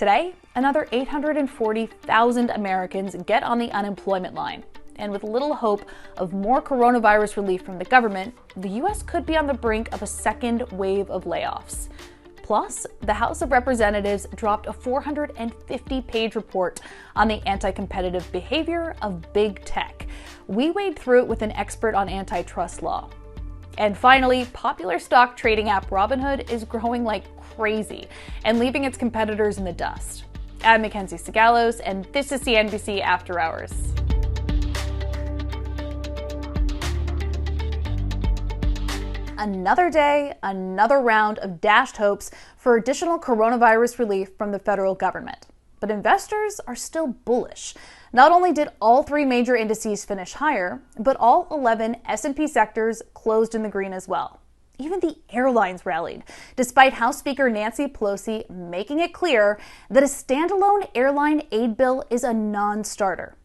Today, another 840,000 Americans get on the unemployment line. And with little hope of more coronavirus relief from the government, the U.S. could be on the brink of a second wave of layoffs. Plus, the House of Representatives dropped a 450-page report on the anti-competitive behavior of big tech. We wade through it with an expert on antitrust law. And finally, popular stock trading app Robinhood is growing like crazy and leaving its competitors in the dust. I'm Mackenzie Sagalos, and this is CNBC After Hours. Another day, another round of dashed hopes for additional coronavirus relief from the federal government. But investors are still bullish. Not only did all three major indices finish higher, but all 11 S&P sectors closed in the green as well. Even the airlines rallied, despite House Speaker Nancy Pelosi making it clear that a standalone airline aid bill is a non-starter.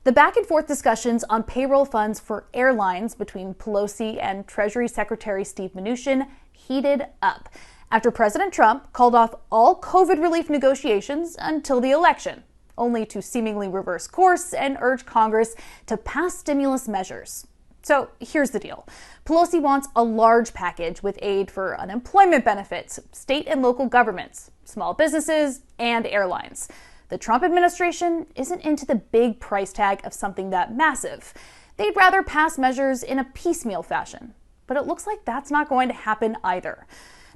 The back-and-forth discussions on payroll funds for airlines between Pelosi and Treasury Secretary Steve Mnuchin heated up after President Trump called off all COVID relief negotiations until the election, only to seemingly reverse course and urge Congress to pass stimulus measures. So here's the deal. Pelosi wants a large package with aid for unemployment benefits, state and local governments, small businesses, and airlines. The Trump administration isn't into the big price tag of something that massive. They'd rather pass measures in a piecemeal fashion. But it looks like that's not going to happen either.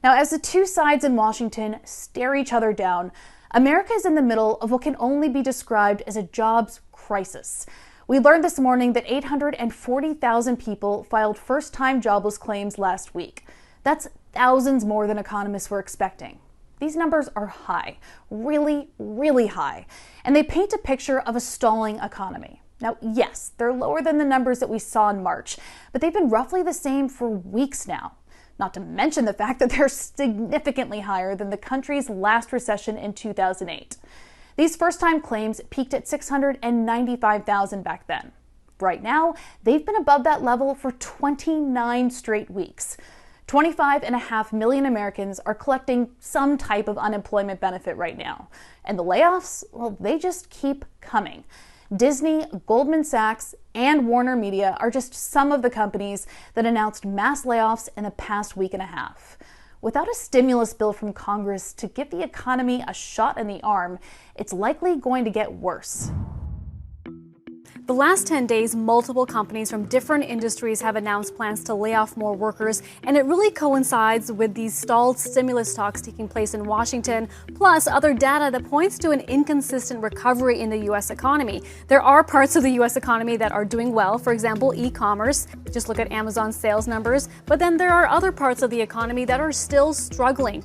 Now, as the two sides in Washington stare each other down, America is in the middle of what can only be described as a jobs crisis. We learned this morning that 840,000 people filed first-time jobless claims last week. That's thousands more than economists were expecting. These numbers are high, really, really high, and they paint a picture of a stalling economy. Now, yes, they're lower than the numbers that we saw in March, but they've been roughly the same for weeks now. Not to mention the fact that they're significantly higher than the country's last recession in 2008. These first-time claims peaked at 695,000 back then. Right now, they've been above that level for 29 straight weeks. 25.5 million Americans are collecting some type of unemployment benefit right now. And the layoffs, well, they just keep coming. Disney, Goldman Sachs, and Warner Media are just some of the companies that announced mass layoffs in the past week and a half. Without a stimulus bill from Congress to give the economy a shot in the arm, it's likely going to get worse. The last 10 days, multiple companies from different industries have announced plans to lay off more workers, and it really coincides with these stalled stimulus talks taking place in Washington, plus other data that points to an inconsistent recovery in the U.S. economy. There are parts of the U.S. economy that are doing well, for example, e-commerce. Just look at Amazon's sales numbers. But then there are other parts of the economy that are still struggling.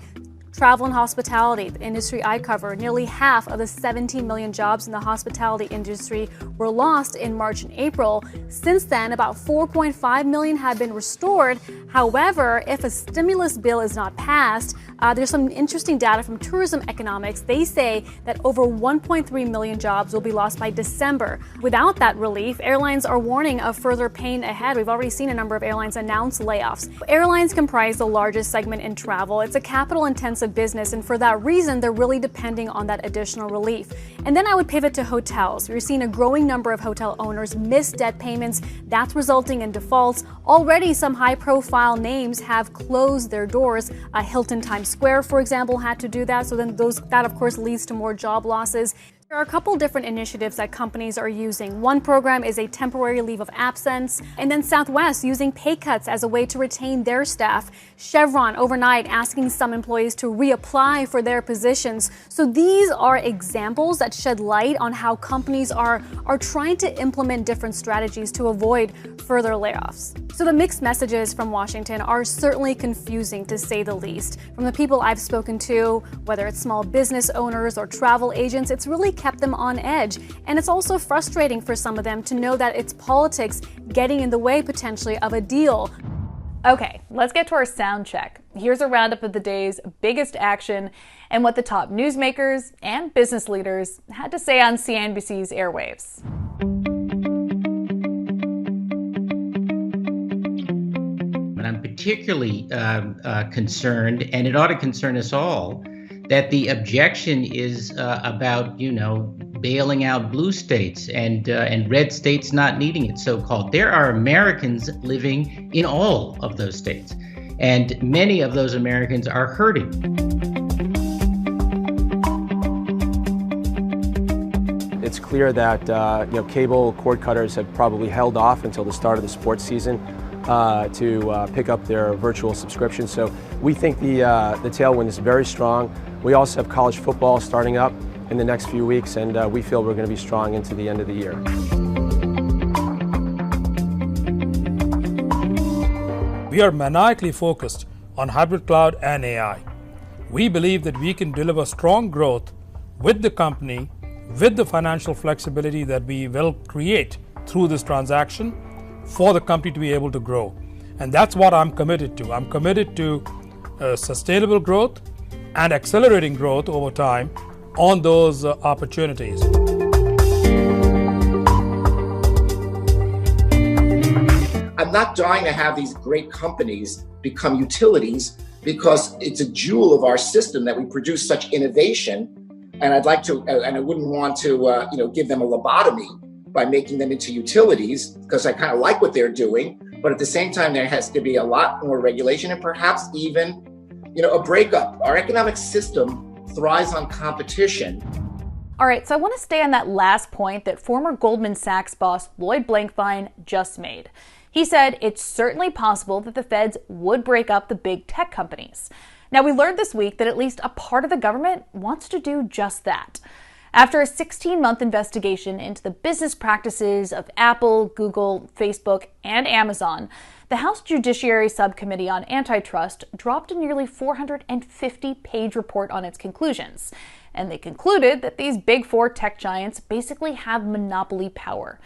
Travel and hospitality, the industry I cover, nearly half of the 17 million jobs in the hospitality industry were lost in March and April. Since then, about 4.5 million have been restored. However, if a stimulus bill is not passed, there's some interesting data from tourism economics. They say that over 1.3 million jobs will be lost by December. Without that relief, airlines are warning of further pain ahead. We've already seen a number of airlines announce layoffs. Airlines comprise the largest segment in travel. It's a capital-intensive business, and for that reason, they're really depending on that additional relief. And then I would pivot to hotels. We're seeing a growing number of hotel owners miss debt payments. That's resulting in defaults. Already, some high-profile names have closed their doors. Hilton Times Square, for example, had to do that. So then that, of course, leads to more job losses. There are a couple different initiatives that companies are using. One program is a temporary leave of absence, and then Southwest using pay cuts as a way to retain their staff. Chevron overnight asking some employees to reapply for their positions. So these are examples that shed light on how companies are trying to implement different strategies to avoid further layoffs. So the mixed messages from Washington are certainly confusing, to say the least. From the people I've spoken to, whether it's small business owners or travel agents, it's really kept them on edge. And it's also frustrating for some of them to know that it's politics getting in the way potentially of a deal. Okay, let's get to our sound check. Here's a roundup of the day's biggest action and what the top newsmakers and business leaders had to say on CNBC's airwaves. And I'm particularly concerned, and it ought to concern us all, that the objection is about, bailing out blue states and red states not needing it, so-called. There are Americans living in all of those states, and many of those Americans are hurting. It's clear that cable cord cutters have probably held off until the start of the sports season to pick up their virtual subscription. So we think the tailwind is very strong. We also have college football starting up in the next few weeks, and we feel we're going to be strong into the end of the year. We are maniacally focused on hybrid cloud and AI. We believe that we can deliver strong growth with the company, with the financial flexibility that we will create through this transaction for the company to be able to grow. And that's what I'm committed to. I'm committed to sustainable growth and accelerating growth over time on those opportunities. I'm not dying to have these great companies become utilities because it's a jewel of our system that we produce such innovation. And I'd like to, and I wouldn't want to, give them a lobotomy by making them into utilities, because I kind of like what they're doing. But at the same time, there has to be a lot more regulation and perhaps even, a breakup. Our economic system thrives on competition. All right, so I want to stay on that last point that former Goldman Sachs boss Lloyd Blankfein just made. He said it's certainly possible that the feds would break up the big tech companies. Now, we learned this week that at least a part of the government wants to do just that. After a 16-month investigation into the business practices of Apple, Google, Facebook, and Amazon, the House Judiciary Subcommittee on Antitrust dropped a nearly 450-page report on its conclusions. And they concluded that these big four tech giants basically have monopoly power.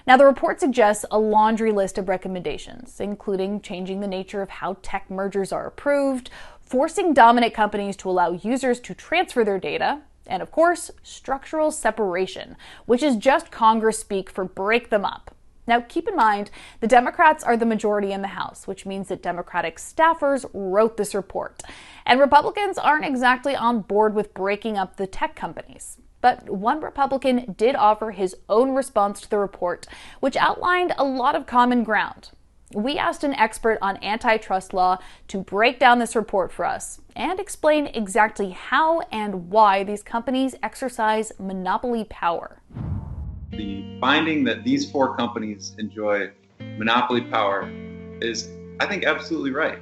Now, the report suggests a laundry list of recommendations, including changing the nature of how tech mergers are approved, forcing dominant companies to allow users to transfer their data, and of course, structural separation, which is just Congress speak for break them up. Now, keep in mind, the Democrats are the majority in the House, which means that Democratic staffers wrote this report. And Republicans aren't exactly on board with breaking up the tech companies. But one Republican did offer his own response to the report, which outlined a lot of common ground. We asked an expert on antitrust law to break down this report for us and explain exactly how and why these companies exercise monopoly power. The finding that these four companies enjoy monopoly power is, I think, absolutely right.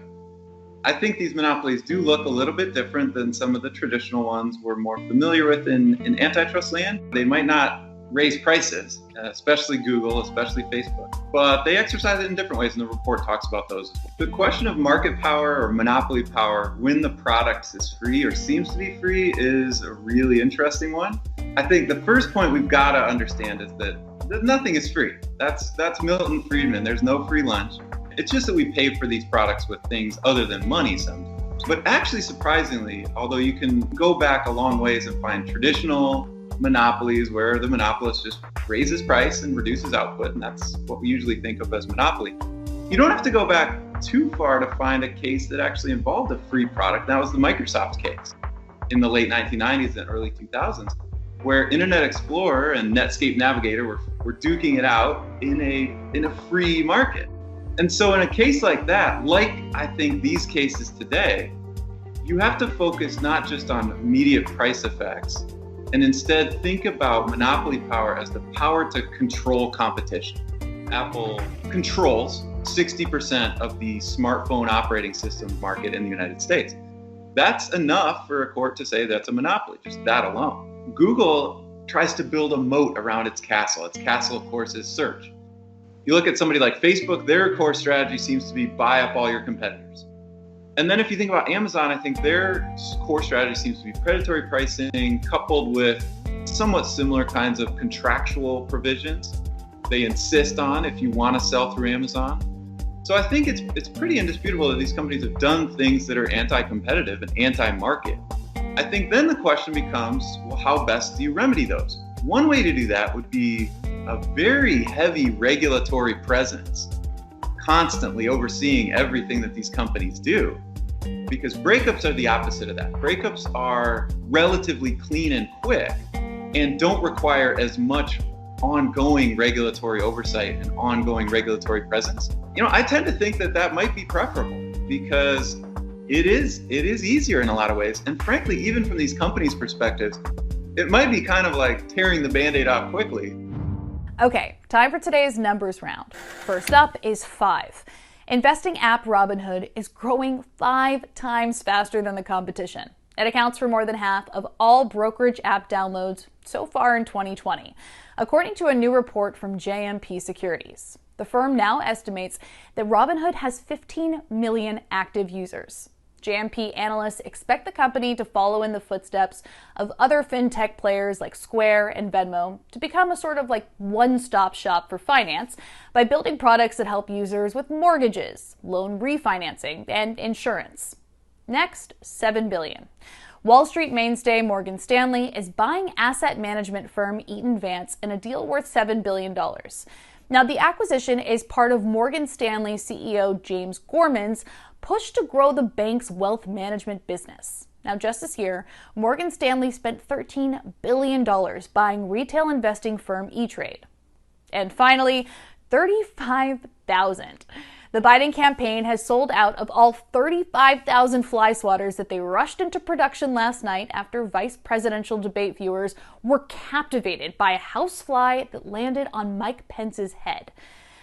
I think these monopolies do look a little bit different than some of the traditional ones we're more familiar with in antitrust land. They might not raise prices, especially Google, especially Facebook, but they exercise it in different ways, and the report talks about those. The question of market power or monopoly power when the product is free or seems to be free is a really interesting one. I think the first point we've got to understand is that nothing is free. That's Milton Friedman. There's no free lunch. It's just that we pay for these products with things other than money sometimes. But actually, surprisingly, although you can go back a long ways and find traditional monopolies where the monopolist just raises price and reduces output, and that's what we usually think of as monopoly, you don't have to go back too far to find a case that actually involved a free product. That was the Microsoft case in the late 1990s and early 2000s, where Internet Explorer and Netscape Navigator were duking it out in a free market. And so in a case like that, like I think these cases today, you have to focus not just on immediate price effects, and instead think about monopoly power as the power to control competition. Apple controls 60% of the smartphone operating system market in the United States. That's enough for a court to say that's a monopoly, just that alone. Google tries to build a moat around its castle. Its castle, of course, is search. You look at somebody like Facebook, their core strategy seems to be buy up all your competitors. And then if you think about Amazon, I think their core strategy seems to be predatory pricing coupled with somewhat similar kinds of contractual provisions they insist on if you want to sell through Amazon. So I think it's pretty indisputable that these companies have done things that are anti-competitive and anti-market. I think then the question becomes, well, how best do you remedy those? One way to do that would be a very heavy regulatory presence, constantly overseeing everything that these companies do. because breakups are the opposite of that. Breakups are relatively clean and quick and don't require as much ongoing regulatory oversight and ongoing regulatory presence. I tend to think that might be preferable because it is easier in a lot of ways. And frankly, even from these companies' perspectives, it might be kind of like tearing the Band-Aid off quickly. Okay, time for today's numbers round. First up is 5. Investing app Robinhood is growing 5 times faster than the competition. It accounts for more than half of all brokerage app downloads so far in 2020, according to a new report from JMP Securities. The firm now estimates that Robinhood has 15 million active users. JMP analysts expect the company to follow in the footsteps of other fintech players like Square and Venmo to become a sort of like one-stop shop for finance by building products that help users with mortgages, loan refinancing, and insurance. Next, $7 billion. Wall Street mainstay Morgan Stanley is buying asset management firm Eaton Vance in a deal worth $7 billion. Now, the acquisition is part of Morgan Stanley CEO James Gorman's push to grow the bank's wealth management business. Now, just this year, Morgan Stanley spent $13 billion buying retail investing firm E-Trade. And finally, 35,000. The Biden campaign has sold out of all 35,000 fly swatters that they rushed into production last night after vice presidential debate viewers were captivated by a housefly that landed on Mike Pence's head.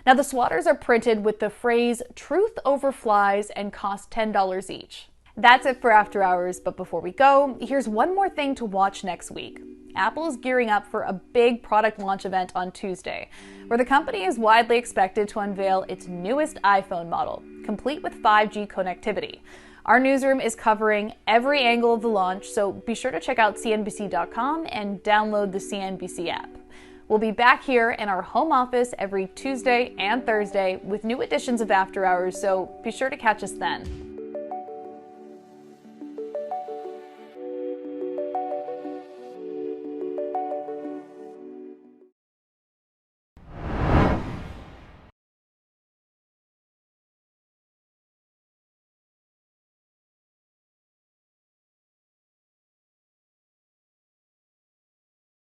Now, the swatters are printed with the phrase "Truth over flies" and cost $10 each. That's it for After Hours, but before we go, here's one more thing to watch next week. Apple is gearing up for a big product launch event on Tuesday, where the company is widely expected to unveil its newest iPhone model, complete with 5G connectivity. Our newsroom is covering every angle of the launch, so be sure to check out CNBC.com and download the CNBC app. We'll be back here in our home office every Tuesday and Thursday with new editions of After Hours, so be sure to catch us then.